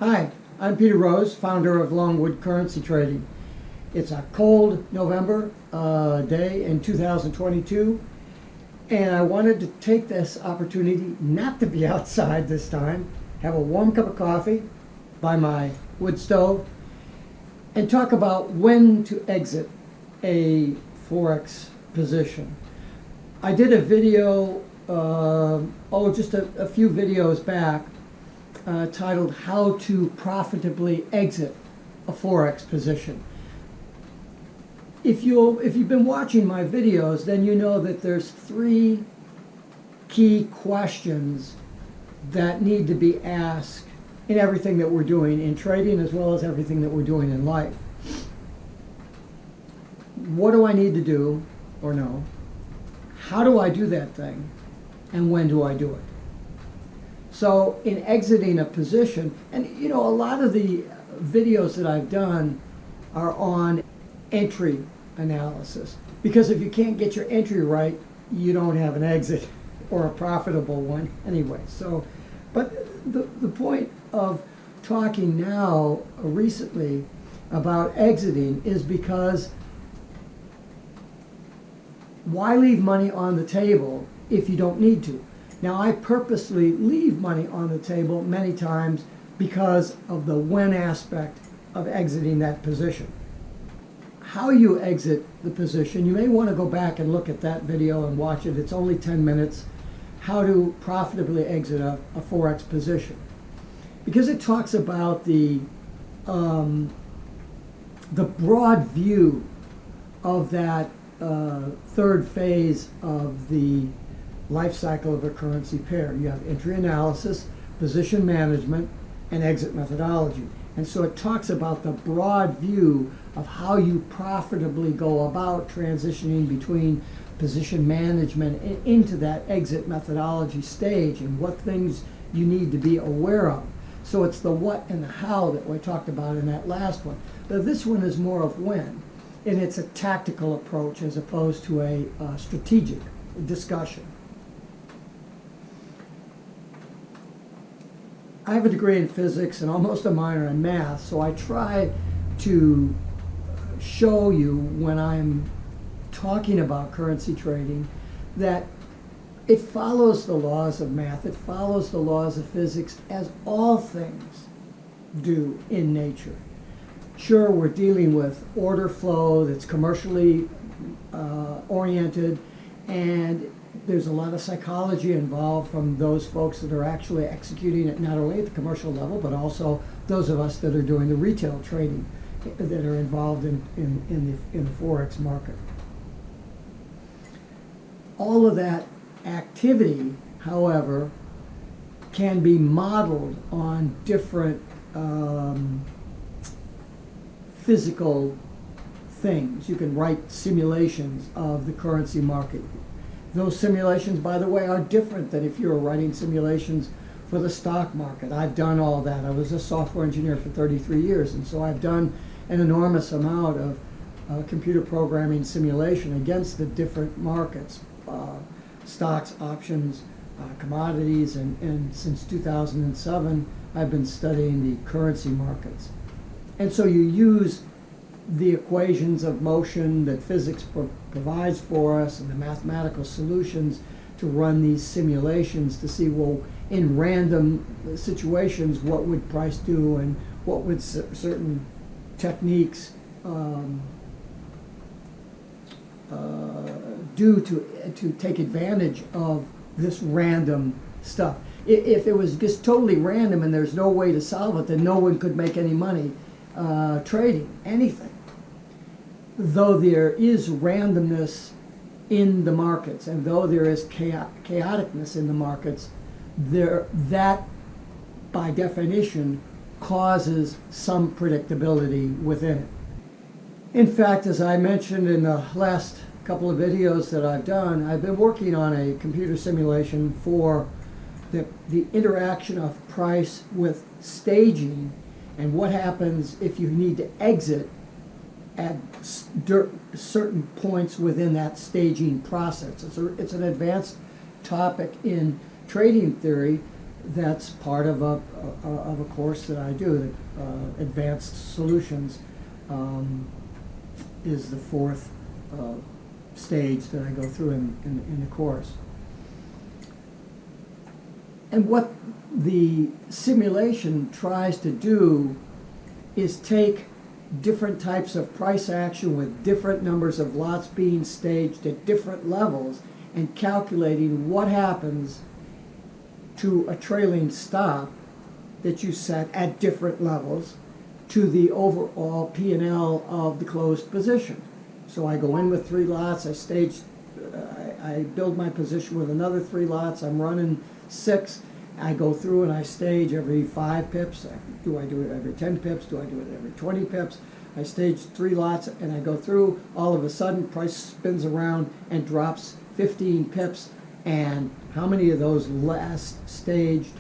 Hi, I'm Peter Rose, founder of Longwood Currency Trading. It's a cold November day in 2022, and I wanted to take this opportunity not to be outside this time, have a warm cup of coffee by my wood stove, and talk about when to exit a Forex position. I did a video, just a few videos back, titled How to Profitably Exit a Forex Position. If you've been watching my videos, then you know that there's three key questions that need to be asked in everything that we're doing in trading as well as everything that we're doing in life. What do I need to do or know? How do I do that thing? And when do I do it? So in exiting a position, and a lot of the videos that I've done are on entry analysis, because if you can't get your entry right, you don't have an exit or a profitable one anyway. So, but the point of talking now recently about exiting is because why leave money on the table if you don't need to? Now, I purposely leave money on the table many times because of the when aspect of exiting that position. How you exit the position, you may want to go back and look at that video and watch it. It's only 10 minutes. How to profitably exit a Forex position. Because it talks about the broad view of that third phase of the life cycle of a currency pair. You have entry analysis, position management, and exit methodology. And so it talks about the broad view of how you profitably go about transitioning between position management and into that exit methodology stage and what things you need to be aware of. So it's the what and the how that we talked about in that last one. But this one is more of when, and it's a tactical approach as opposed to a strategic discussion. I have a degree in physics and almost a minor in math, so I try to show you when I'm talking about currency trading that it follows the laws of math, it follows the laws of physics as all things do in nature. Sure, we're dealing with order flow that's commercially oriented, and there's a lot of psychology involved from those folks that are actually executing it not only at the commercial level, but also those of us that are doing the retail trading that are involved in the Forex market. All of that activity, however, can be modeled on different physical things. You can write simulations of the currency market. Those simulations, by the way, are different than if you were writing simulations for the stock market. I've done all that. I was a software engineer for 33 years, and so I've done an enormous amount of computer programming simulation against the different markets, stocks, options, commodities, and since 2007, I've been studying the currency markets. And so you use the equations of motion that physics provides for us and the mathematical solutions to run these simulations to see, well, in random situations, what would price do and what would certain techniques do to take advantage of this random stuff. If it was just totally random and there's no way to solve it, then no one could make any money trading anything. Though there is randomness in the markets, and though there is chaoticness in the markets, that by definition causes some predictability within it. In fact, as I mentioned in the last couple of videos that I've done, I've been working on a computer simulation for the interaction of price with staging and what happens if you need to exit at certain points within that staging process. It's an advanced topic in trading theory that's part of a course that I do. Advanced Solutions is the fourth stage that I go through in the course. And what the simulation tries to do is take different types of price action with different numbers of lots being staged at different levels and calculating what happens to a trailing stop that you set at different levels to the overall P&L of the closed position. So I go in with 3 lots, I build my position with another 3 lots, I'm running 6, I go through and I stage every 5 pips. Do I do it every 10 pips? Do I do it every 20 pips? I stage 3 lots and I go through. All of a sudden, price spins around and drops 15 pips. And how many of those last staged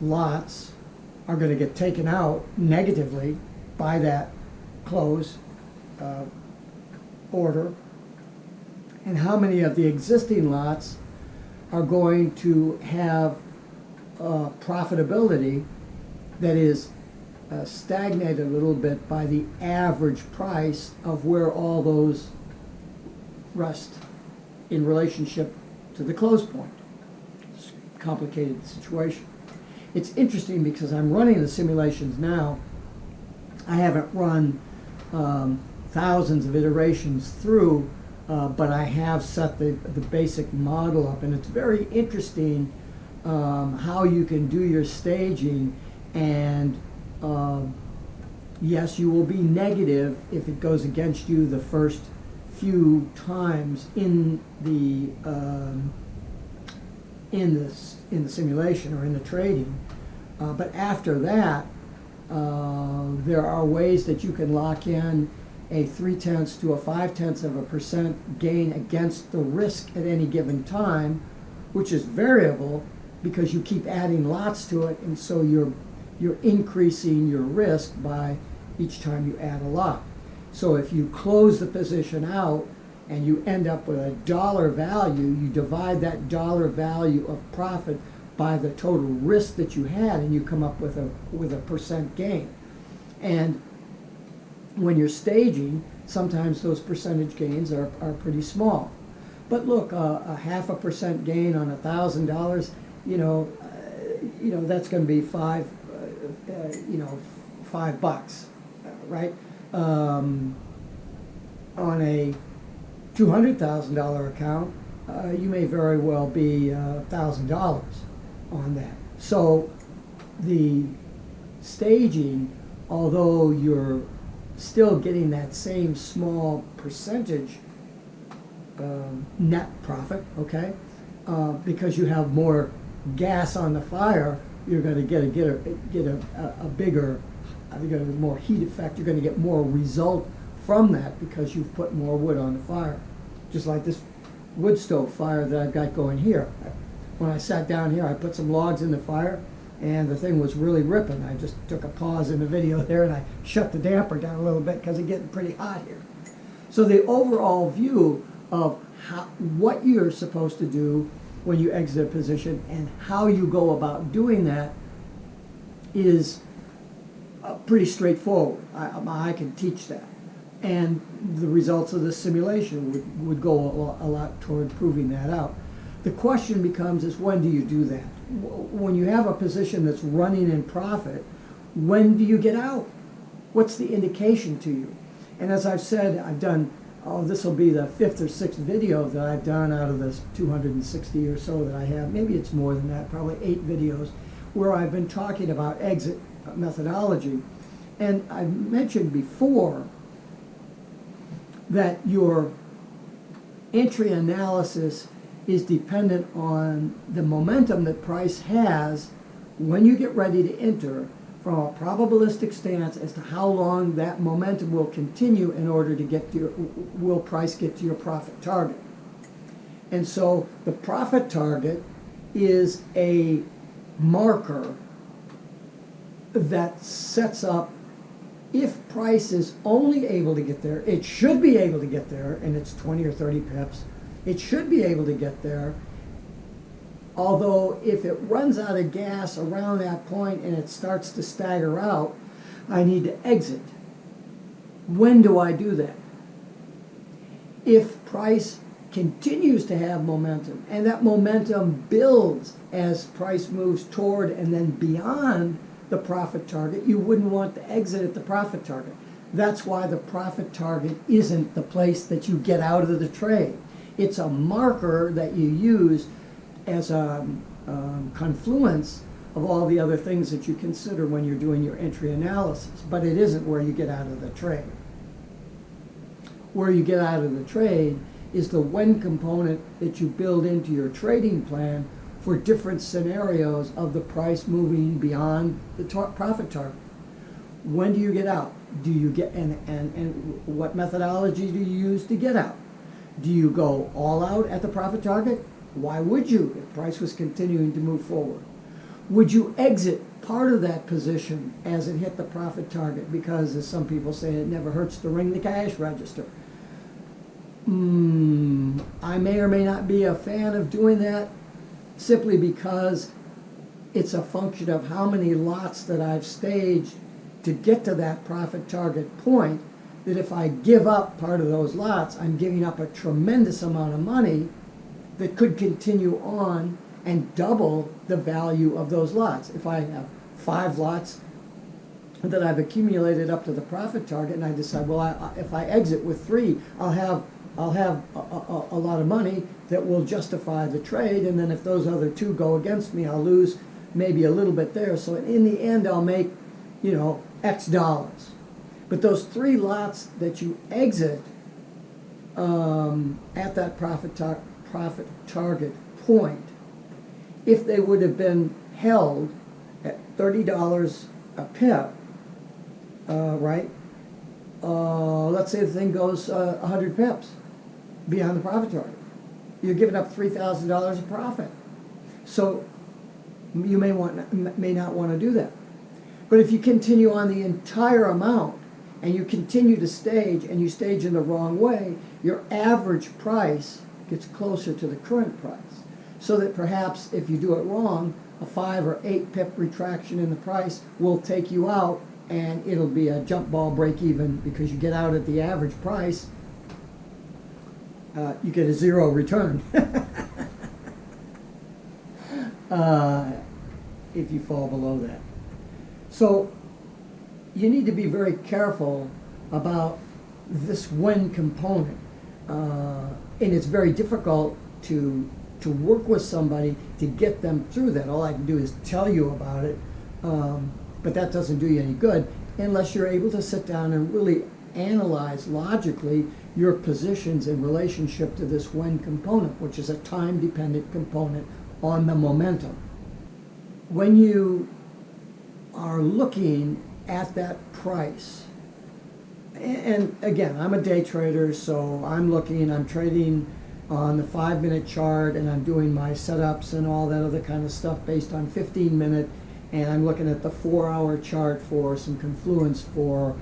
lots are going to get taken out negatively by that close order? And how many of the existing lots are going to have profitability that is stagnated a little bit by the average price of where all those rest in relationship to the close point? It's a complicated situation. It's interesting because I'm running the simulations now. I haven't run thousands of iterations through, but I have set the basic model up, and it's very interesting how you can do your staging. And yes, you will be negative if it goes against you the first few times in the simulation or in the trading, but after that, there are ways that you can lock in a 0.3 to a 0.5% gain against the risk at any given time, which is variable because you keep adding lots to it, and so you're increasing your risk by each time you add a lot. So if you close the position out and you end up with a dollar value, you divide that dollar value of profit by the total risk that you had, and you come up with a percent gain. And when you're staging, sometimes those percentage gains are pretty small. But look, a 0.5% gain on $1,000, that's going to be $5, right? On a $200,000 account, you may very well be $1,000 on that. So the staging, although you're still getting that same small percentage net profit, okay, because you have more gas on the fire, you're going to get a bigger, you're going to get more heat effect. You're going to get more result from that because you've put more wood on the fire. Just like this wood stove fire that I've got going here. When I sat down here, I put some logs in the fire, and the thing was really ripping. I just took a pause in the video there, and I shut the damper down a little bit because it's getting pretty hot here. So the overall view of what you're supposed to do when you exit a position and how you go about doing that is pretty straightforward. I can teach that. And the results of the simulation would go a lot toward proving that out. The question becomes is, when do you do that? When you have a position that's running in profit, when do you get out? What's the indication to you? And as I've said, I've done, this will be the 5th or 6th video that I've done out of this 260 or so that I have. Maybe it's more than that, probably 8 videos, where I've been talking about exit methodology. And I've mentioned before that your entry analysis is dependent on the momentum that price has when you get ready to enter, from a probabilistic stance as to how long that momentum will continue in order to get to your, will price get to your profit target. And so the profit target is a marker that sets up, if price is only able to get there, it should be able to get there, and it's 20 or 30 pips, it should be able to get there Although if it runs out of gas around that point and it starts to stagger out, I need to exit. When do I do that? If price continues to have momentum and that momentum builds as price moves toward and then beyond the profit target, you wouldn't want to exit at the profit target. That's why the profit target isn't the place that you get out of the trade. It's a marker that you use as a confluence of all the other things that you consider when you're doing your entry analysis, but it isn't where you get out of the trade. Where you get out of the trade is the when component that you build into your trading plan for different scenarios of the price moving beyond the profit target. When do you get out? Do you get, and what methodology do you use to get out? Do you go all out at the profit target? Why would you if price was continuing to move forward? Would you exit part of that position as it hit the profit target? Because, as some people say, it never hurts to ring the cash register. I may or may not be a fan of doing that, simply because it's a function of how many lots that I've staged to get to that profit target point, that if I give up part of those lots, I'm giving up a tremendous amount of money that could continue on and double the value of those lots. If I have 5 lots that I've accumulated up to the profit target, and I decide, well, if I exit with 3, I'll have a lot of money that will justify the trade, and then if those other 2 go against me, I'll lose maybe a little bit there. So in the end, I'll make, X dollars. But those 3 lots that you exit at that profit target point, if they would have been held at $30 a pip, right? Let's say the thing goes 100 pips beyond the profit target. You're giving up $3,000 of profit. So you may not want to do that. But if you continue on the entire amount and you continue to stage and you stage in the wrong way, your average price gets closer to the current price. So that perhaps if you do it wrong, a 5 or 8 pip retraction in the price will take you out, and it'll be a jump ball break even because you get out at the average price. You get a 0 return if you fall below that. So you need to be very careful about this when component, and it's very difficult to work with somebody to get them through that. All I can do is tell you about it, but that doesn't do you any good unless you're able to sit down and really analyze logically your positions in relationship to this when component, which is a time-dependent component on the momentum. When you are looking at that price, and again, I'm a day trader, so I'm trading on the 5-minute chart, and I'm doing my setups and all that other kind of stuff based on 15-minute, and I'm looking at the 4-hour chart for some confluence for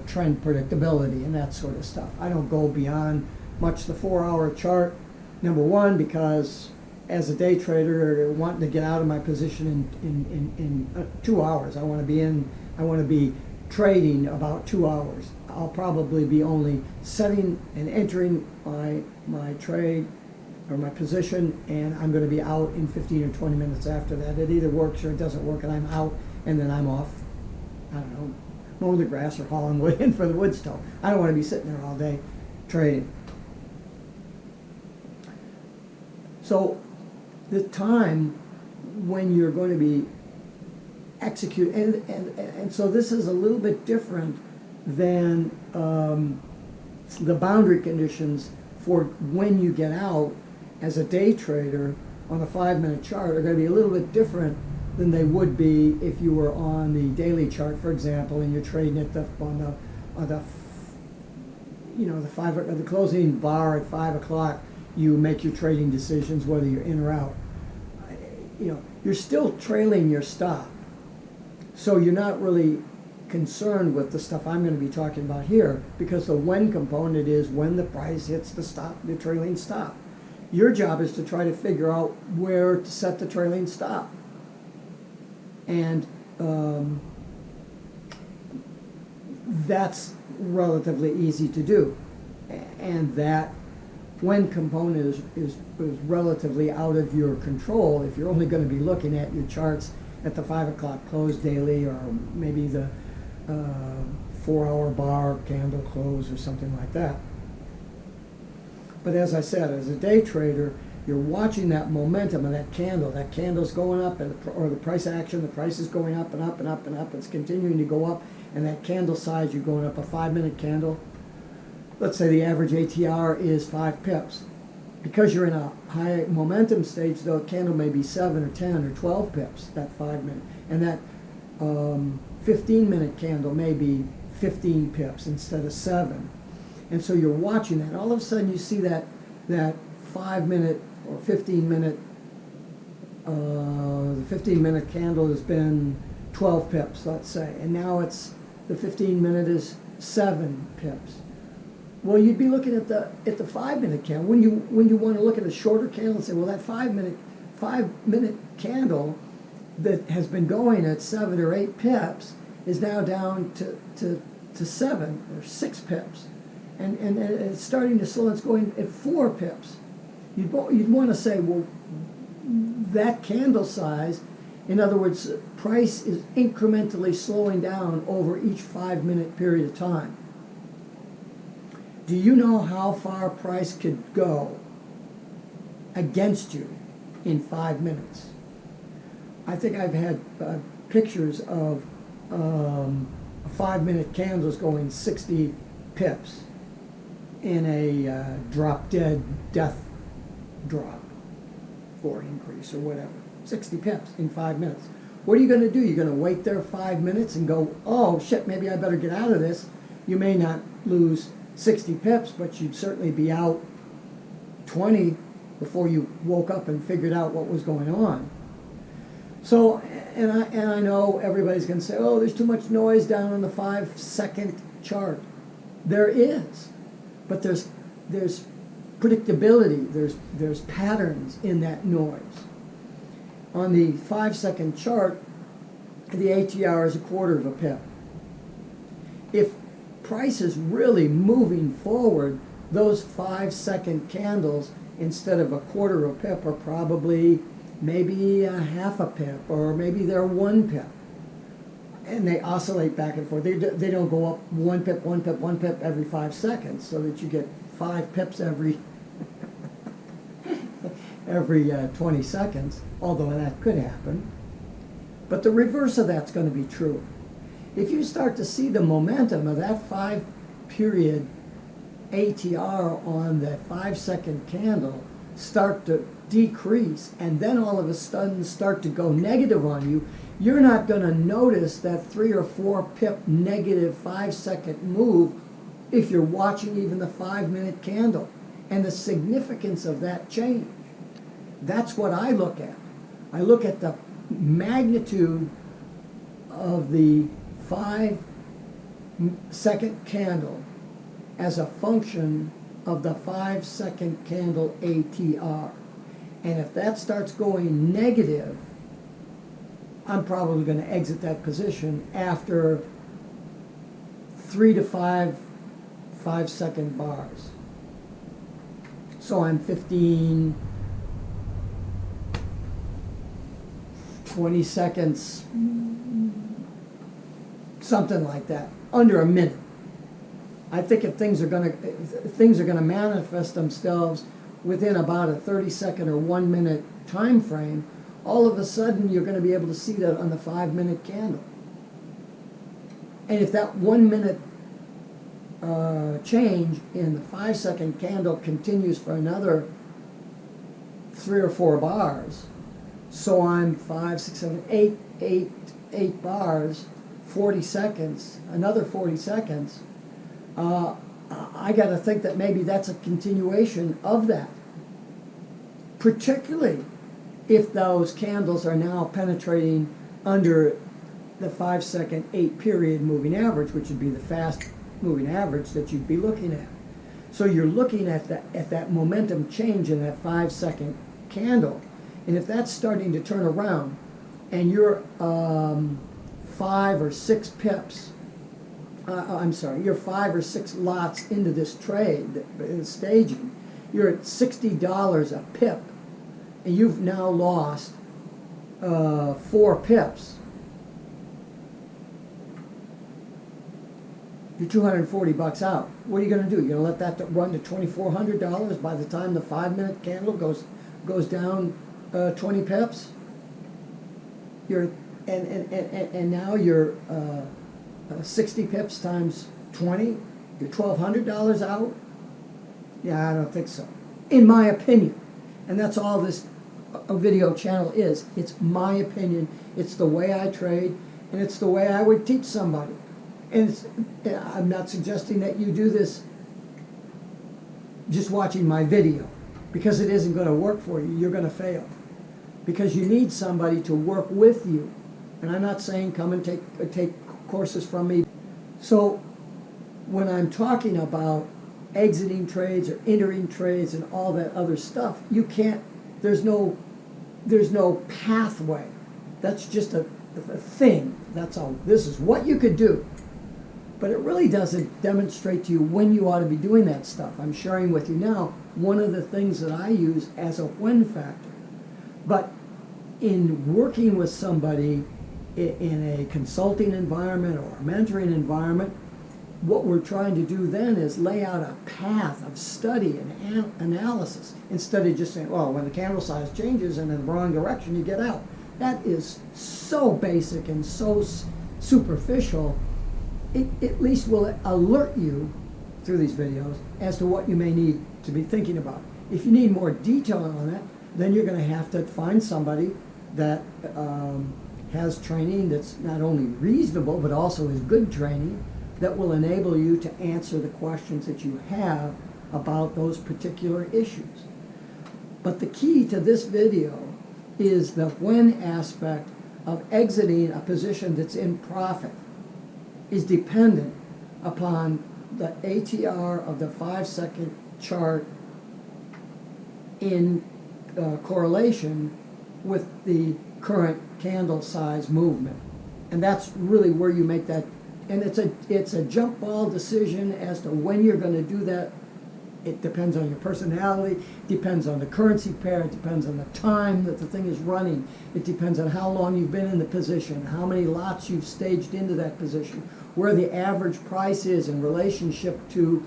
trend predictability and that sort of stuff. I don't go beyond much the 4-hour chart, number one, because as a day trader, wanting to get out of my position in 2 hours. I want to be trading about 2 hours. I'll probably be only setting and entering my trade or my position, and I'm going to be out in 15 or 20 minutes after that. It either works or it doesn't work, and I'm out, and then I'm off, I don't know, mowing the grass or hauling wood in for the wood stove. I don't want to be sitting there all day trading. So the time when you're going to be execute, and so this is a little bit different than the boundary conditions for when you get out as a day trader on a 5-minute chart are going to be a little bit different than they would be if you were on the daily chart, for example, and you're trading at the closing bar at 5 o'clock. You make your trading decisions whether you're in or out. You're still trailing your stop. So you're not really concerned with the stuff I'm going to be talking about here, because the when component is when the price hits the trailing stop. Your job is to try to figure out where to set the trailing stop. And that's relatively easy to do. And that when component is relatively out of your control, if you're only going to be looking at your charts at the 5 o'clock close daily, or maybe the 4-hour bar candle close or something like that. But as I said, as a day trader, you're watching that momentum of that candle. That candle's going up, or the price action, the price is going up and up and up and up. It's continuing to go up, and that candle size, you're going up a 5-minute candle. Let's say the average ATR is 5 pips. Because you're in a high momentum stage, though, a candle may be 7 or 10 or 12 pips, that 5-minute. And that 15-minute candle may be 15 pips instead of 7. And so you're watching that. All of a sudden you see that 5-minute or 15-minute, the 15-minute candle has been 12 pips, let's say. And now the 15-minute is 7 pips. Well, you'd be looking at the 5-minute candle. When you want to look at a shorter candle and say, well, that 5-minute candle that has been going at 7 or 8 pips is now down to 7 or 6 pips. And it's starting to slow. It's going at 4 pips. You'd want to say, well, that candle size, in other words, price is incrementally slowing down over each 5-minute period of time. Do you know how far price could go against you in 5 minutes? I think I've had pictures of 5-minute candles going 60 pips in a drop-dead death drop or increase or whatever. 60 pips in 5 minutes. What are you going to do? You're going to wait there 5 minutes and go, oh, shit, maybe I better get out of this. You may not lose 60 pips, but you'd certainly be out 20 before you woke up and figured out what was going on. So, and I know everybody's going to say, oh, there's too much noise down on the 5-second chart. There is, but there's predictability, there's patterns in that noise. On the 5-second chart, the ATR is 1/4 of a pip. If price is really moving forward, those 5-second candles, instead of 1/4 of a pip, are probably maybe a 1/2 a pip, or maybe they're 1 pip. And they oscillate back and forth. They don't go up 1 pip, 1 pip, 1 pip every 5 seconds, so that you get 5 pips every 20 seconds, although that could happen. But the reverse of that's going to be true. If you start to see the momentum of that 5-period ATR on the 5-second candle start to decrease, and then all of a sudden start to go negative on you, you're not going to notice that 3 or 4 pip negative 5-second move if you're watching even the 5-minute candle and the significance of that change. That's what I look at. I look at the magnitude of the 5-second candle as a function of the 5-second candle ATR. And if that starts going negative, I'm probably going to exit that position after 3 to 5 5-second bars. So I'm 15, 20 seconds, something like that, under a minute. I think if things are going to manifest themselves within about a 30-second or 1 minute time frame, all of a sudden you're going to be able to see that on the 5-minute candle. And if that 1 minute change in the 5-second candle continues for another 3 or 4 bars, so I'm 5, 6, 7, 8 bars, 40 seconds, another 40 seconds, I got to think that maybe that's a continuation of that, particularly if those candles are now penetrating under the 5-second 8-period moving average, which would be the fast moving average that you'd be looking at. So you're looking at that momentum change in that 5-second candle. And if that's starting to turn around and you're 5 or 6 pips, you're 5 or 6 lots into this trade, staging, you're at $60 a pip, and you've now lost 4 pips. You're $240 out. What are you going to do? You're going to let that run to $2,400 by the time the 5-minute candle goes down 20 pips? And now you're 60 pips times 20. You're $1,200 out. Yeah, I don't think so, in my opinion. And that's all this video channel is. It's my opinion. It's the way I trade, and it's the way I would teach somebody. And I'm not suggesting that you do this just watching my video, because it isn't going to work for you. You're going to fail, because you need somebody to work with you. And I'm not saying come and take courses from me. So when I'm talking about exiting trades or entering trades and all that other stuff, you can't. There's no pathway. That's just a thing. That's all. This is what you could do. But it really doesn't demonstrate to you when you ought to be doing that stuff. I'm sharing with you now one of the things that I use as a when factor. But in working with somebody in a consulting environment or a mentoring environment, what we're trying to do then is lay out a path of study and analysis, instead of just saying, well, when the candle size changes and in the wrong direction, you get out. That is so basic and so superficial. It at least will alert you through these videos as to what you may need to be thinking about. If you need more detail on that, then you're going to have to find somebody that has training that's not only reasonable, but also is good training that will enable you to answer the questions that you have about those particular issues. But the key to this video is the when aspect of exiting a position that's in profit is dependent upon the ATR of the 5-second chart in correlation with the current candle size movement. And that's really where you make that. And it's a jump ball decision as to when you're going to do that. It depends on your personality, depends on the currency pair, it depends on the time that the thing is running, it depends on how long you've been in the position, how many lots you've staged into that position, where the average price is in relationship to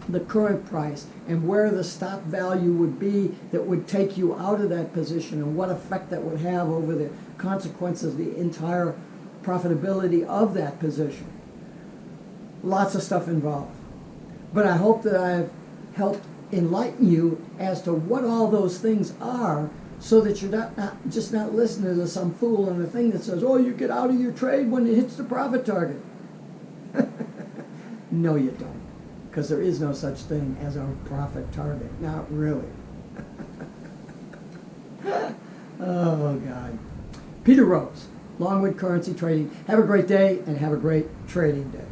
the current price, and where the stop value would be that would take you out of that position, and what effect that would have over the consequences of the entire profitability of that position. Lots of stuff involved. But I hope that I've helped enlighten you as to what all those things are, so that you're not listening to some fool on a thing that says, oh, you get out of your trade when it hits the profit target. No, you don't, because there is no such thing as a profit target. Not really. Oh, God. Peter Rose, Longwood Currency Trading. Have a great day and have a great trading day.